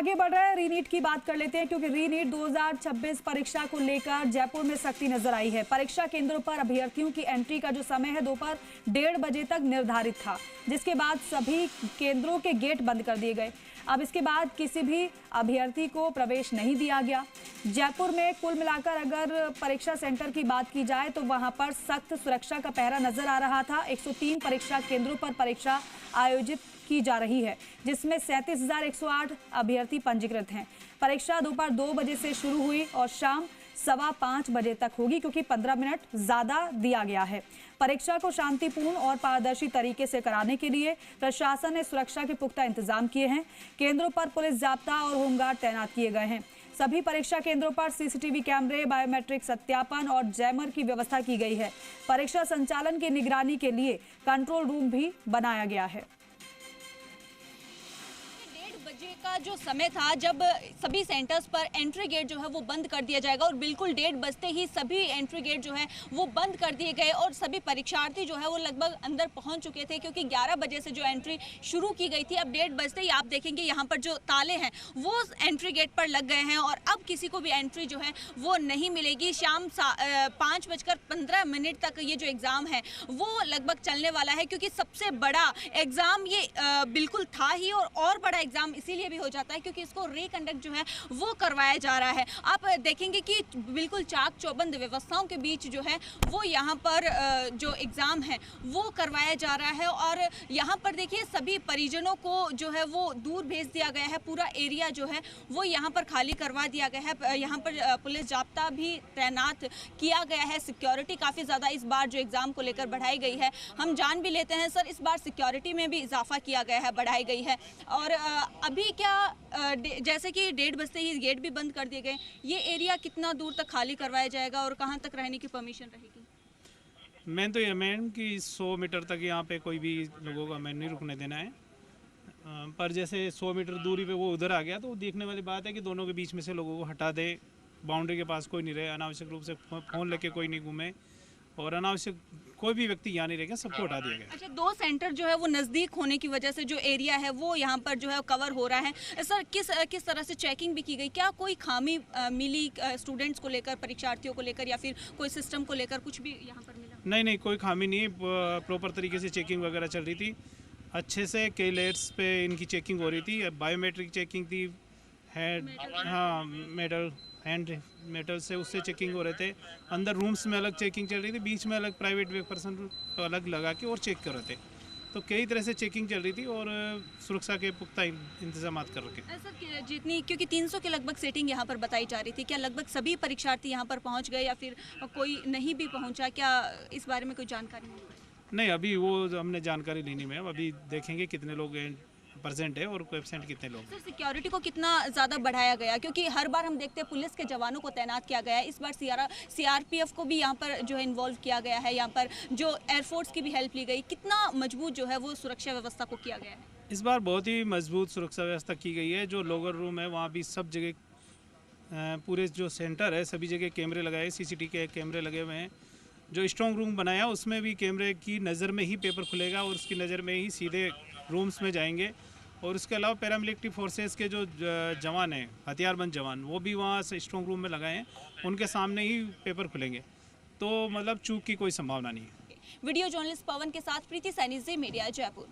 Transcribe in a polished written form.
आगे बढ़ रहे हैं, रीनीट की बात कर लेते हैं क्योंकि रीनीट 2026 परीक्षा को लेकर जयपुर में सख्ती नजर आई है। परीक्षा केंद्रों पर अभ्यर्थियों की एंट्री का जो समय है दोपहर 1:30 बजे तक निर्धारित था, जिसके बाद सभी केंद्रों के गेट बंद कर दिए गए। अब इसके बाद किसी भी अभ्यर्थी को प्रवेश नहीं दिया गया। जयपुर में कुल मिलाकर अगर परीक्षा सेंटर की बात की जाए तो वहां पर सख्त सुरक्षा का पहरा नजर आ रहा था। 103 परीक्षा केंद्रों पर परीक्षा आयोजित की जा रही है, जिसमें 37,108 अभ्यर्थी पंजीकृत हैं। परीक्षा दोपहर 2 बजे से शुरू हुई और शाम 5:15 बजे तक होगी, क्योंकि 15 मिनट ज्यादा दिया गया है। परीक्षा को शांतिपूर्ण और पारदर्शी तरीके से कराने के लिए प्रशासन ने सुरक्षा के पुख्ता इंतजाम किए हैं। केंद्रों पर पुलिस जाब्ता और होमगार्ड तैनात किए गए हैं। सभी परीक्षा केंद्रों पर सीसीटीवी कैमरे, बायोमेट्रिक सत्यापन और जैमर की व्यवस्था की गई है। परीक्षा संचालन की निगरानी के लिए कंट्रोल रूम भी बनाया गया है। का जो समय था जब सभी सेंटर्स पर एंट्री गेट जो है वो बंद कर दिया जाएगा, और बिल्कुल 1:30 बजते ही सभी एंट्री गेट जो है वो बंद कर दिए गए और सभी परीक्षार्थी जो है वो लगभग अंदर पहुंच चुके थे, क्योंकि 11 बजे से जो एंट्री शुरू की गई थी। अब 1:30 बजते ही आप देखेंगे यहाँ पर जो ताले हैं वो एंट्री गेट पर लग गए हैं और अब किसी को भी एंट्री जो है वो नहीं मिलेगी। शाम 5:15 तक ये जो एग्ज़ाम है वो लगभग चलने वाला है, क्योंकि सबसे बड़ा एग्ज़ाम ये बिल्कुल था ही, और बड़ा एग्ज़ाम इसीलिए भी हो जाता है क्योंकि इसको रीकंडक्ट जो है वो करवाया जा रहा है। आप देखेंगे कि बिल्कुल चाक चौबंद व्यवस्थाओं के बीच जो है वो यहाँ पर जो एग्ज़ाम है वो करवाया जा रहा है, और यहाँ पर देखिए सभी परिजनों को जो है वो दूर भेज दिया गया है। पूरा एरिया जो है वो यहाँ पर खाली करवा दिया गया है। यहाँ पर पुलिस जाब्ता भी तैनात किया गया है। सिक्योरिटी काफ़ी ज़्यादा इस बार जो एग्ज़ाम को लेकर बढ़ाई गई है। हम जान भी लेते हैं सर, इस बार सिक्योरिटी में भी इजाफा किया गया है, बढ़ाई गई है। और अभी क्या जैसे कि 1:30 बजते ही गेट भी बंद कर दिए गए, ये एरिया कितना दूर तक खाली करवाया जाएगा और कहाँ तक रहने की परमिशन रहेगी? मेन तो ये मैम कि 100 मीटर तक यहाँ पे कोई भी लोगों का मैन नहीं रुकने देना है, पर जैसे 100 मीटर दूरी पे वो उधर आ गया तो वो देखने वाली बात है कि दोनों के बीच में से लोगों को हटा दे। बाउंड्री के पास कोई नहीं रहे, अनावश्यक रूप से फ़ोन लेके कोई नहीं घूमे और अनावश्यक कोई भी व्यक्ति यहाँ नहीं रहेगा, सबको हटा दिया गया। अच्छा, 2 सेंटर जो है वो नज़दीक होने की वजह से जो एरिया है वो यहाँ पर जो है कवर हो रहा है। सर किस तरह से चेकिंग भी की गई? क्या कोई खामी मिली स्टूडेंट्स को लेकर, परीक्षार्थियों को लेकर, या फिर कोई सिस्टम को लेकर कुछ भी यहाँ पर मिला? नहीं, कोई खामी नहीं, प्रॉपर तरीके से चेकिंग वगैरह चल रही थी अच्छे से। कई लेयर्स पे इनकी चेकिंग हो रही थी, बायोमेट्रिक चेकिंग थी, मेटल से उससे चेकिंग हो रहे थे। अंदर रूम्स में अलग चेकिंग चल रही थी, बीच में अलग प्राइवेट पर्सन अलग लगा के और चेक कर रहे थे। तो कई तरह से चेकिंग चल रही थी और सुरक्षा के पुख्ता इंतजाम कर रखे। सर जितनी, क्योंकि 300 के लगभग सेटिंग यहाँ पर बताई जा रही थी, क्या लगभग सभी परीक्षार्थी यहाँ पर पहुँच गए या फिर कोई नहीं भी पहुँचा? क्या इस बारे में कोई जानकारी नहीं, अभी वो हमने जानकारी लेनी में, अभी देखेंगे कितने लोग परसेंट है और कोएफिशिएंट कितने लोग। सर सिक्योरिटी को कितना ज़्यादा बढ़ाया गया? क्योंकि हर बार हम देखते हैं पुलिस के जवानों को तैनात किया गया है, इस बार सीआरपीएफ को भी यहाँ पर जो है इन्वॉल्व किया गया है, यहाँ पर जो एयरफोर्स की भी हेल्प ली गई। कितना मजबूत जो है वो सुरक्षा व्यवस्था को किया गया है? इस बार बहुत ही मजबूत सुरक्षा व्यवस्था की गई है। जो लोअर रूम है वहाँ भी सब जगह, पूरे जो सेंटर है सभी जगह कैमरे लगाए, सीसीटीवी के कैमरे लगे हुए हैं। जो स्ट्रॉन्ग रूम बनाया उसमें भी कैमरे की नज़र में ही पेपर खुलेगा और उसकी नज़र में ही सीधे रूम्स में जाएंगे। और उसके अलावा पैरामिलिट्री फोर्सेस के जो जवान हैं, हथियारबंद जवान, वो भी वहाँ से स्ट्रॉन्ग रूम में लगाए हैं, उनके सामने ही पेपर खुलेंगे। तो मतलब चूक की कोई संभावना नहीं है। वीडियो जर्नलिस्ट पवन के साथ प्रीति सैनी, ज़ी मीडिया, जयपुर।